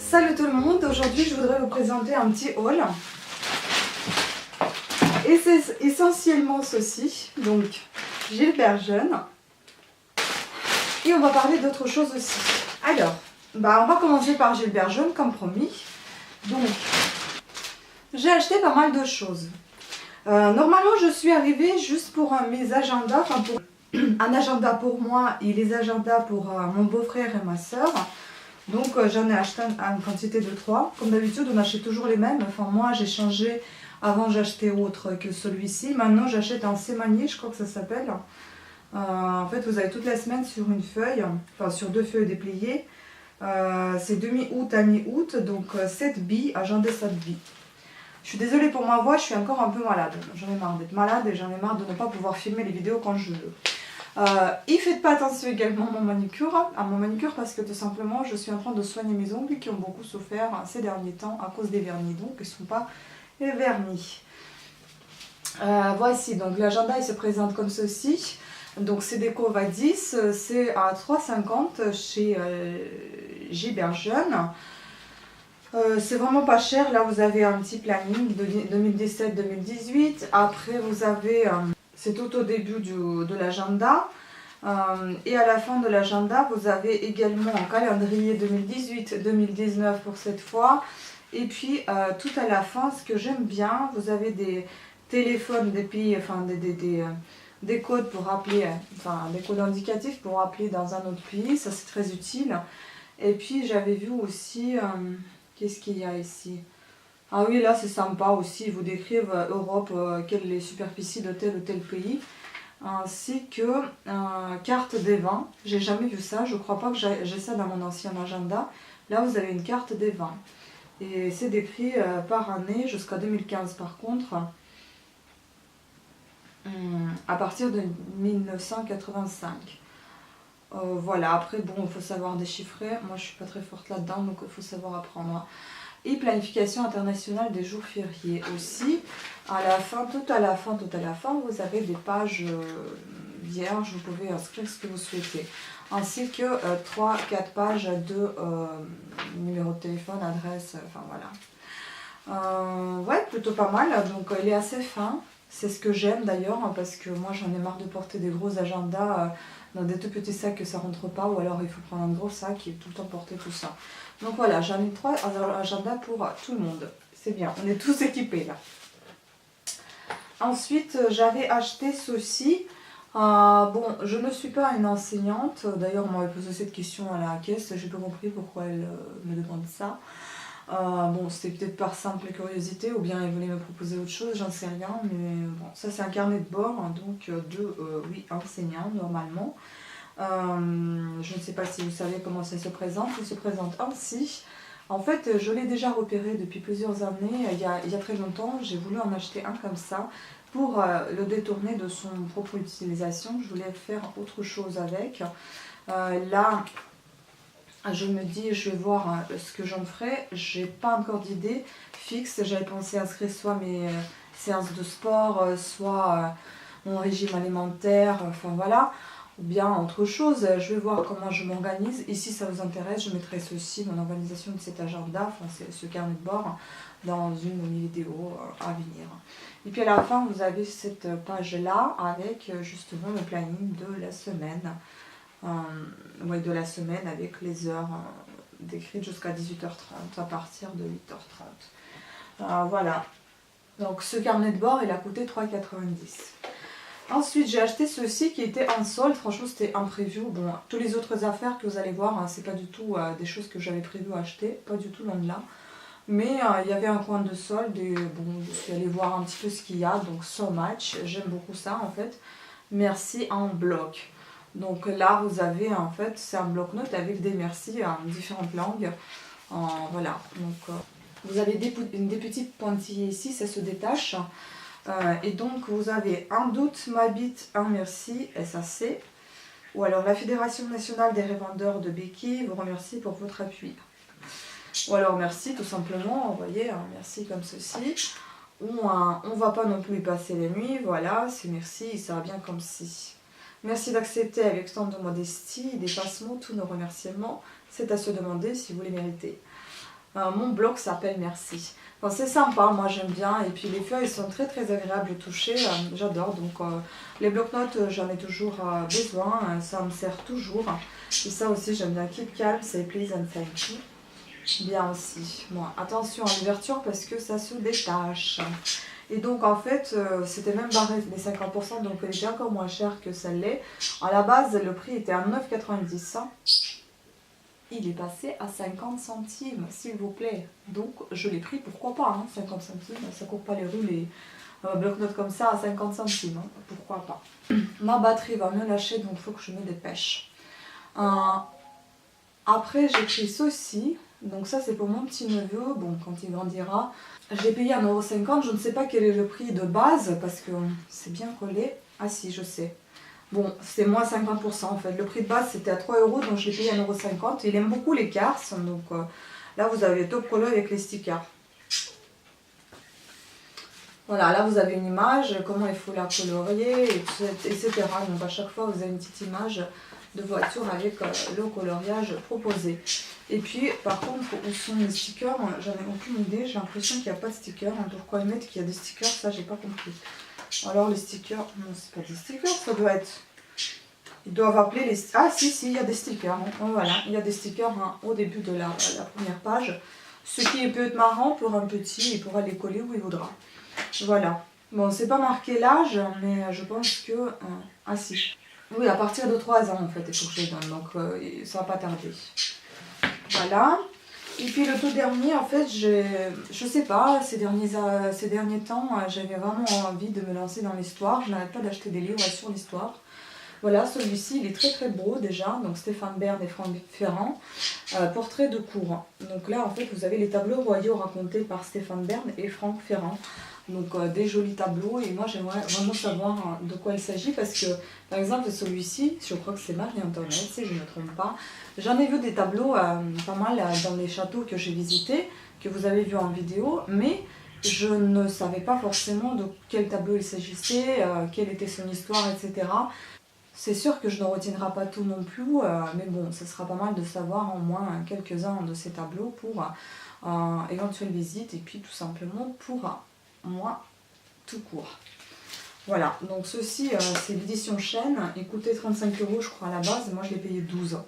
Salut tout le monde, aujourd'hui je voudrais vous présenter un petit haul. Et c'est essentiellement ceci, donc Gilbert Jeune. Et on va parler d'autre chose aussi. Alors, on va commencer par Gilbert Jeune comme promis. Donc, j'ai acheté pas mal de choses. Normalement je suis arrivée juste pour mes agendas, enfin pour un agenda pour moi et les agendas pour mon beau-frère et ma soeur. Donc j'en ai acheté une quantité de 3. Comme d'habitude on achète toujours les mêmes. Enfin moi j'ai changé, avant j'achetais autre que celui-ci. Maintenant j'achète un sémanier, je crois que ça s'appelle. En fait vous avez toute la semaine sur une feuille, enfin sur 2 feuilles dépliées. C'est de mi-août à mi-août, donc 7 billes, agenda 7 billes. Je suis désolée pour ma voix, je suis encore un peu malade. J'en ai marre d'être malade et j'en ai marre de ne pas pouvoir filmer les vidéos quand je veux. Et faites pas attention également à mon manucure parce que tout simplement je suis en train de soigner mes ongles qui ont beaucoup souffert ces derniers temps à cause des vernis, donc ils ne sont pas vernis. Voici donc l'agenda, il se présente comme ceci. Donc c'est des Covadis, c'est à 3,50 chez Gilbert Jeune. C'est vraiment pas cher. Là vous avez un petit planning de 2017-2018. Après vous avez c'est tout au début de l'agenda. Et à la fin de l'agenda, vous avez également un calendrier 2018-2019 pour cette fois. Et puis, tout à la fin, ce que j'aime bien, vous avez des téléphones des pays, enfin des codes pour appeler, enfin des codes indicatifs pour appeler dans un autre pays. Ça, c'est très utile. Et puis, j'avais vu aussi, qu'est-ce qu'il y a ici ? Ah oui, là c'est sympa aussi, ils vous décrivent Europe, quelle est les superficies de tel ou tel pays, ainsi que carte des vins. J'ai jamais vu ça, je crois pas que j'ai ça dans mon ancien agenda. Là vous avez une carte des vins. Et c'est décrit par année jusqu'à 2015 par contre, à partir de 1985. Voilà, après bon, il faut savoir déchiffrer, moi je suis pas très forte là-dedans, donc il faut savoir apprendre. Et planification internationale des jours fériés aussi. À la fin, tout à la fin, vous avez des pages vierges, vous pouvez inscrire ce que vous souhaitez. Ainsi que 3-4 pages de numéro de téléphone, adresse, enfin voilà. Ouais, plutôt pas mal, donc il est assez fin. C'est ce que j'aime d'ailleurs, parce que moi j'en ai marre de porter des gros agendas dans des tout petits sacs que ça rentre pas, ou alors il faut prendre un gros sac et tout le temps porter tout ça. Donc voilà, j'en ai 3 agendas pour tout le monde. C'est bien, on est tous équipés là. Ensuite, j'avais acheté ceci. Bon, je ne suis pas une enseignante. D'ailleurs, on m'avait posé cette question à la caisse. J'ai pas compris pourquoi elle me demande ça. Bon, c'était peut-être par simple curiosité ou bien elle voulait me proposer autre chose, j'en sais rien. Mais bon, ça c'est un carnet de bord, hein, donc de oui, enseignants normalement. Je ne sais pas si vous savez comment ça se présente. Il se présente ainsi. En fait, je l'ai déjà repéré depuis plusieurs années. Il y a très longtemps, j'ai voulu en acheter un comme ça pour le détourner de son propre utilisation. Je voulais faire autre chose avec. Là, je me dis, je vais voir ce que j'en ferai. J'ai pas encore d'idée fixe. J'avais pensé inscrire soit mes séances de sport, soit mon régime alimentaire, enfin voilà. Ou bien autre chose, je vais voir comment je m'organise. Et si ça vous intéresse, je mettrai ceci, mon organisation de cet agenda, enfin ce carnet de bord, dans une de mes vidéos à venir. Et puis à la fin, vous avez cette page-là avec justement le planning de la semaine. Oui, de la semaine avec les heures décrites jusqu'à 18h30, à partir de 8h30. Voilà. Donc ce carnet de bord, il a coûté 3,90 €. Ensuite, j'ai acheté ceci qui était en solde. Franchement, c'était imprévu. Bon, toutes les autres affaires que vous allez voir, hein, c'est pas du tout des choses que j'avais prévu acheter. Pas du tout, loin de là. Mais il y avait un coin de solde et bon, je suis allée voir un petit peu ce qu'il y a. Donc, So Much. J'aime beaucoup ça, en fait. Merci en bloc. Donc là, vous avez, en fait, c'est un bloc-notes avec des merci en différentes langues. Voilà. Donc, vous avez des petits pointillés ici, ça se détache. Et donc vous avez un doute, Mabit, un merci, SAC, ou alors la Fédération Nationale des Revendeurs de Béquilles vous remercie pour votre appui. Ou alors merci tout simplement, vous voyez, un merci comme ceci. Ou un on va pas non plus y passer les nuits, voilà, c'est merci, ça va bien comme si. Merci d'accepter avec tant de modestie, dépassement tous nos remerciements, c'est à se demander si vous les méritez. Mon blog s'appelle Merci. Enfin, c'est sympa, moi j'aime bien. Et puis les feuilles sont très très agréables au toucher. J'adore. Donc les blocs-notes, j'en ai toujours besoin. Ça me sert toujours. Et ça aussi, j'aime bien. Keep calm, say please and thank you. Bien aussi. Bon, attention à l'ouverture parce que ça se détache. Et donc en fait, c'était même barré les 50%, donc elle était encore moins chère que celle-là. À la base, le prix était à 9,90 €. Il est passé à 50 centimes, s'il vous plaît. Donc je l'ai pris, pourquoi pas, hein, 50 centimes. Ça court pas les rues, les blocs-notes comme ça à 50 centimes. Hein, pourquoi pas. Ma batterie va me lâcher, donc il faut que je me dépêche. Après, j'ai pris ceci. Donc ça, c'est pour mon petit neveu, bon, quand il grandira. Je l'ai payé 1,50 €, je ne sais pas quel est le prix de base, parce que c'est bien collé. Ah si, je sais. Bon, c'est moins 50% en fait. Le prix de base, c'était à 3 €, donc je l'ai payé 1,50 €. Il aime beaucoup les cartes, donc là, vous avez top color avec les stickers. Voilà, là, vous avez une image, comment il faut la colorier, etc. Donc à chaque fois, vous avez une petite image de voiture avec le coloriage proposé. Et puis, par contre, où sont les stickers? J'en ai aucune idée, j'ai l'impression qu'il n'y a pas de stickers. Pourquoi ils mettent qu'il y a des stickers? Ça, j'ai pas compris. Alors, les stickers, non, c'est pas des stickers, ça doit être... Ils doivent appeler les... Ah, si, il y a des stickers. Hein. Voilà, il y a des stickers hein, au début de la première page. Ce qui peut être marrant pour un petit, il pourra les coller où il voudra. Voilà. Bon, c'est pas marqué l'âge, mais je pense que... ah, si. Oui, à partir de 3 ans, en fait, il faut que je les donne, donc ça va pas tarder. Voilà. Et puis le tout dernier, en fait, je sais pas, ces derniers temps, j'avais vraiment envie de me lancer dans l'histoire. Je n'arrête pas d'acheter des livres sur l'histoire. Voilà, celui-ci, il est très très beau déjà, donc Stéphane Bern et Franck Ferrand, portrait de cour. Donc là, en fait, vous avez les tableaux royaux racontés par Stéphane Bern et Franck Ferrand. Donc des jolis tableaux, et moi j'aimerais vraiment savoir de quoi il s'agit, parce que par exemple celui-ci, je crois que c'est Marie-Antoinette, si je ne me trompe pas. J'en ai vu des tableaux pas mal dans les châteaux que j'ai visités, que vous avez vu en vidéo, mais je ne savais pas forcément de quel tableau il s'agissait, quelle était son histoire, etc. C'est sûr que je ne retiendrai pas tout non plus, mais bon, ce sera pas mal de savoir au moins quelques-uns de ces tableaux pour éventuelle visite, et puis tout simplement pour moi tout court. Voilà, donc ceci c'est l'édition Chêne, il coûtait 35 € je crois à la base, et moi je l'ai payé 12 €.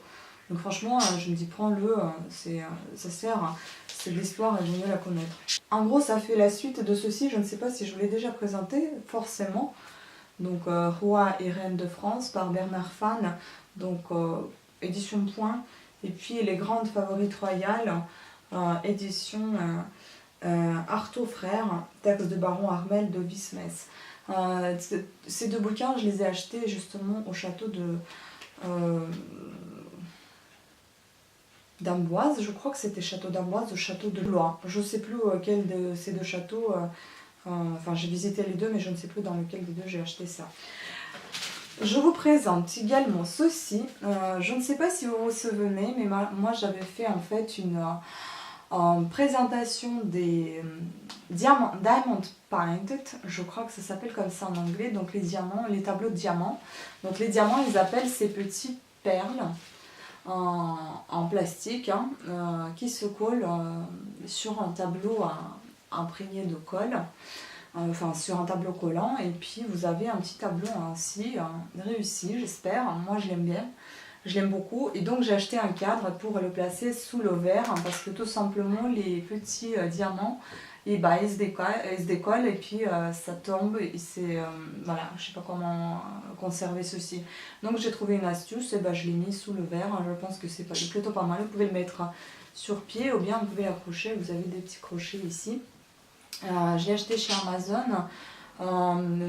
Donc franchement, je me dis prends-le, ça sert, c'est de l'histoire et vaut mieux la connaître. En gros, ça fait la suite de ceci, je ne sais pas si je vous l'ai déjà présenté, forcément. Donc Roi et Reine de France par Bernard Fan, donc édition Point. Et puis Les Grandes Favorites Royales, édition Artaud Frères, texte de Baron Armel de Vismès. Ces deux bouquins, je les ai achetés justement au château de d'Amboise. Je crois que c'était château d'Amboise ou château de Blois. Je ne sais plus quel de ces deux châteaux. Enfin, j'ai visité les deux, mais je ne sais plus dans lequel des deux j'ai acheté ça. Je vous présente également ceci. Je ne sais pas si vous vous souvenez, mais moi j'avais fait en fait une présentation des Diamond Painted, je crois que ça s'appelle comme ça en anglais, donc les diamants, les tableaux de diamants. Donc les diamants, ils appellent ces petites perles en plastique hein, qui se collent sur un tableau imprégné de colle. Enfin sur un tableau collant, et puis vous avez un petit tableau ainsi réussi, j'espère. Moi je l'aime bien, je l'aime beaucoup, et donc j'ai acheté un cadre pour le placer sous le verre, parce que tout simplement les petits diamants, et bah, ils se décollent et puis ça tombe, et c'est voilà, je sais pas comment conserver ceci. Donc j'ai trouvé une astuce, et bah, je l'ai mis sous le verre. Je pense que c'est plutôt pas mal. Vous pouvez le mettre sur pied, ou bien vous pouvez accrocher, vous avez des petits crochets ici. Je l'ai acheté chez Amazon,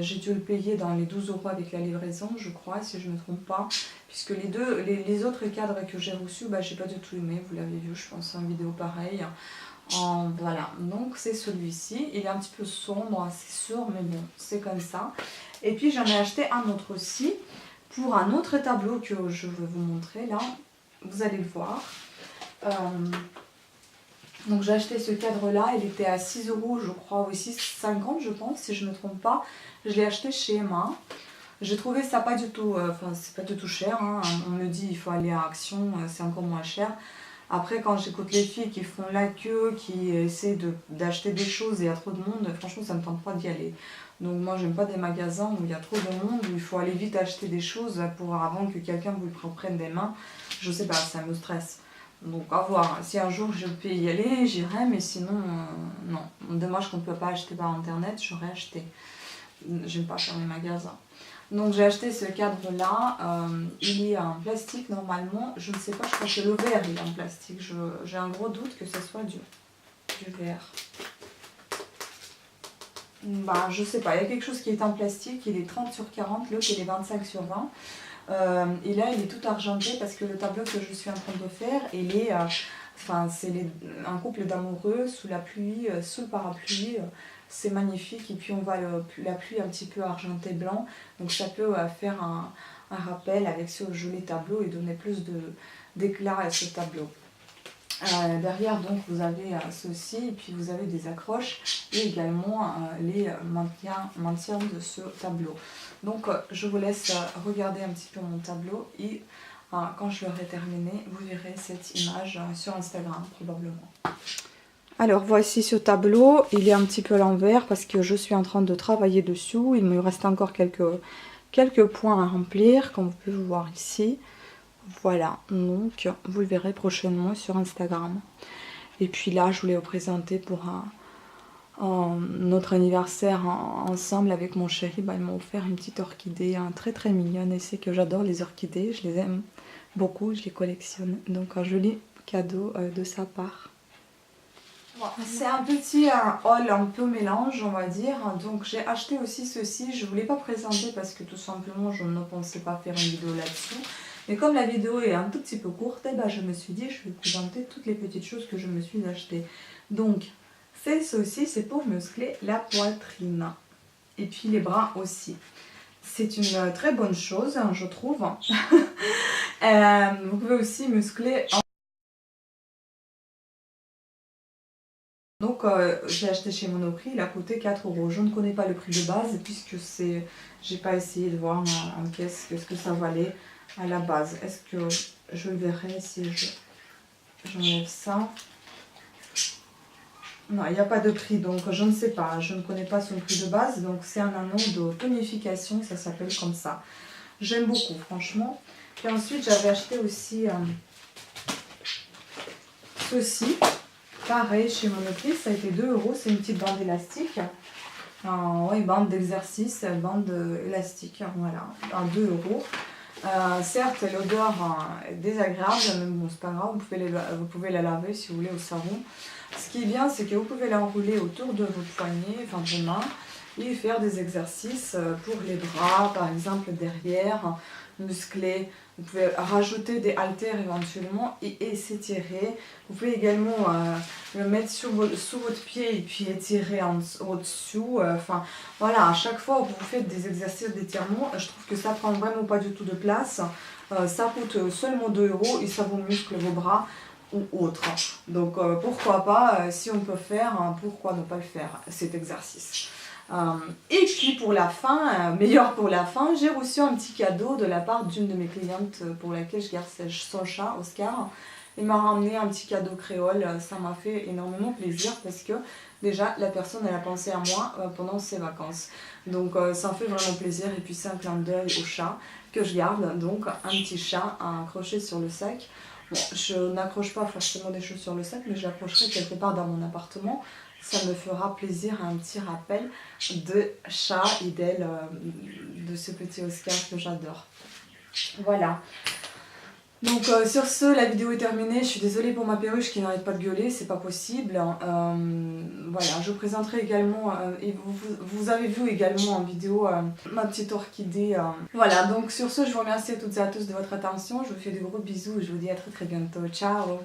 j'ai dû le payer dans les 12 € avec la livraison, je crois, si je ne me trompe pas, puisque les autres cadres que j'ai reçus, bah, j'ai pas du tout aimé, vous l'avez vu, je pense, en vidéo pareille. Voilà, donc c'est celui-ci, il est un petit peu sombre, c'est sûr, mais bon, c'est comme ça. Et puis j'en ai acheté un autre aussi, pour un autre tableau que je vais vous montrer là, vous allez le voir. Donc j'ai acheté ce cadre là, il était à 6 € je crois, ou 6,50 je pense, si je ne me trompe pas. Je l'ai acheté chez Emma. J'ai trouvé ça pas du tout, enfin c'est pas du tout cher, hein. On me dit il faut aller à Action, c'est encore moins cher. Après, quand j'écoute les filles qui font la queue, qui essaient d'acheter des choses et il y a trop de monde, franchement, ça me tente pas d'y aller. Donc moi, j'aime pas des magasins où il y a trop de monde, où il faut aller vite acheter des choses pour avant que quelqu'un vous le prenne des mains. Je sais pas, ça me stresse. Donc à voir. Si un jour je peux y aller, j'irai, mais sinon, non. Dommage qu'on ne peut pas acheter par internet, j'aurais acheté. J'aime pas faire les magasins. Donc j'ai acheté ce cadre-là. Il est en plastique normalement. Je ne sais pas, je crois que le verre il est en plastique. J'ai un gros doute que ce soit du verre. Bah, je sais pas, il y a quelque chose qui est en plastique, il est 30/40, l'autre il est 25/20. Et là il est tout argenté parce que le tableau que je suis en train de faire, il est, c'est un couple d'amoureux sous la pluie, sous le parapluie, c'est magnifique. Et puis on voit la pluie un petit peu argenté blanc, donc ça peut faire un rappel avec ce joli tableau et donner plus d'éclat à ce tableau. Derrière donc vous avez ceci et puis vous avez des accroches et également les maintiens de ce tableau. Donc je vous laisse regarder un petit peu mon tableau et quand je l'aurai terminé vous verrez cette image sur Instagram probablement. Alors voici ce tableau, il est un petit peu à l'envers parce que je suis en train de travailler dessus. Il me reste encore quelques points à remplir comme vous pouvez voir ici. Voilà, donc vous le verrez prochainement sur Instagram. Et puis là, je voulais vous présenter pour notre anniversaire ensemble avec mon chéri. Bah, il m'a offert une petite orchidée très très mignonne. Et c'est que j'adore les orchidées, je les aime beaucoup, je les collectionne. Donc un joli cadeau de sa part. C'est un petit haul un peu mélange on va dire. Donc j'ai acheté aussi ceci. Je ne voulais pas présenter parce que tout simplement je ne pensais pas faire une vidéo là-dessus. Mais comme la vidéo est un tout petit peu courte, eh ben, je me suis dit je vais présenter toutes les petites choses que je me suis achetées. Donc c'est ceci, c'est pour muscler la poitrine. Et puis les bras aussi. C'est une très bonne chose je trouve. Vous pouvez aussi muscler Donc j'ai acheté chez Monoprix, il a coûté 4 €. Je ne connais pas le prix de base puisque j'ai pas essayé de voir en caisse ce que ça valait à la base. Est-ce que je le verrai si j'enlève ça? Non, il n'y a pas de prix donc je ne sais pas, je ne connais pas son prix de base. Donc c'est un anneau de tonification, ça s'appelle comme ça. J'aime beaucoup franchement. Puis ensuite j'avais acheté aussi ceci. Pareil, chez Monoprix, ça a été 2 €. C'est une petite bande élastique. Oui, bande d'exercice, bande élastique. Voilà, à 2 €. Certes, l'odeur est désagréable, mais bon, c'est pas grave. Vous pouvez la laver si vous voulez au savon. Ce qui est bien, c'est que vous pouvez l'enrouler autour de votre poignet, enfin de vos mains, et faire des exercices pour les bras, par exemple derrière, muscler. Vous pouvez rajouter des haltères éventuellement et s'étirer. Vous pouvez également le mettre sous votre pied et puis étirer au-dessous. Enfin voilà, à chaque fois que vous faites des exercices d'étirement, je trouve que ça prend vraiment pas du tout de place. Ça coûte seulement 2 € et ça vous muscle vos bras ou autre. Donc pourquoi pas, si on peut faire, pourquoi ne pas le faire cet exercice. Et puis pour la fin, meilleur pour la fin, j'ai reçu un petit cadeau de la part d'une de mes clientes pour laquelle je garde son chat, Oscar. Il m'a ramené un petit cadeau créole, ça m'a fait énormément plaisir parce que déjà la personne elle a pensé à moi pendant ses vacances. Donc ça me fait vraiment plaisir et puis c'est un clin d'œil au chat que je garde. Donc un petit chat accroché sur le sac. Bon, je n'accroche pas forcément des choses sur le sac mais je l'accrocherai quelque part dans mon appartement. Ça me fera plaisir, un petit rappel de chat et d'elle, de ce petit Oscar que j'adore. Voilà. Donc sur ce, la vidéo est terminée. Je suis désolée pour ma perruche qui n'arrête pas de gueuler, c'est pas possible. Voilà, je vous présenterai également, et vous avez vu également en vidéo ma petite orchidée. Voilà, donc sur ce, je vous remercie à toutes et à tous de votre attention. Je vous fais de gros bisous et je vous dis à très très bientôt. Ciao!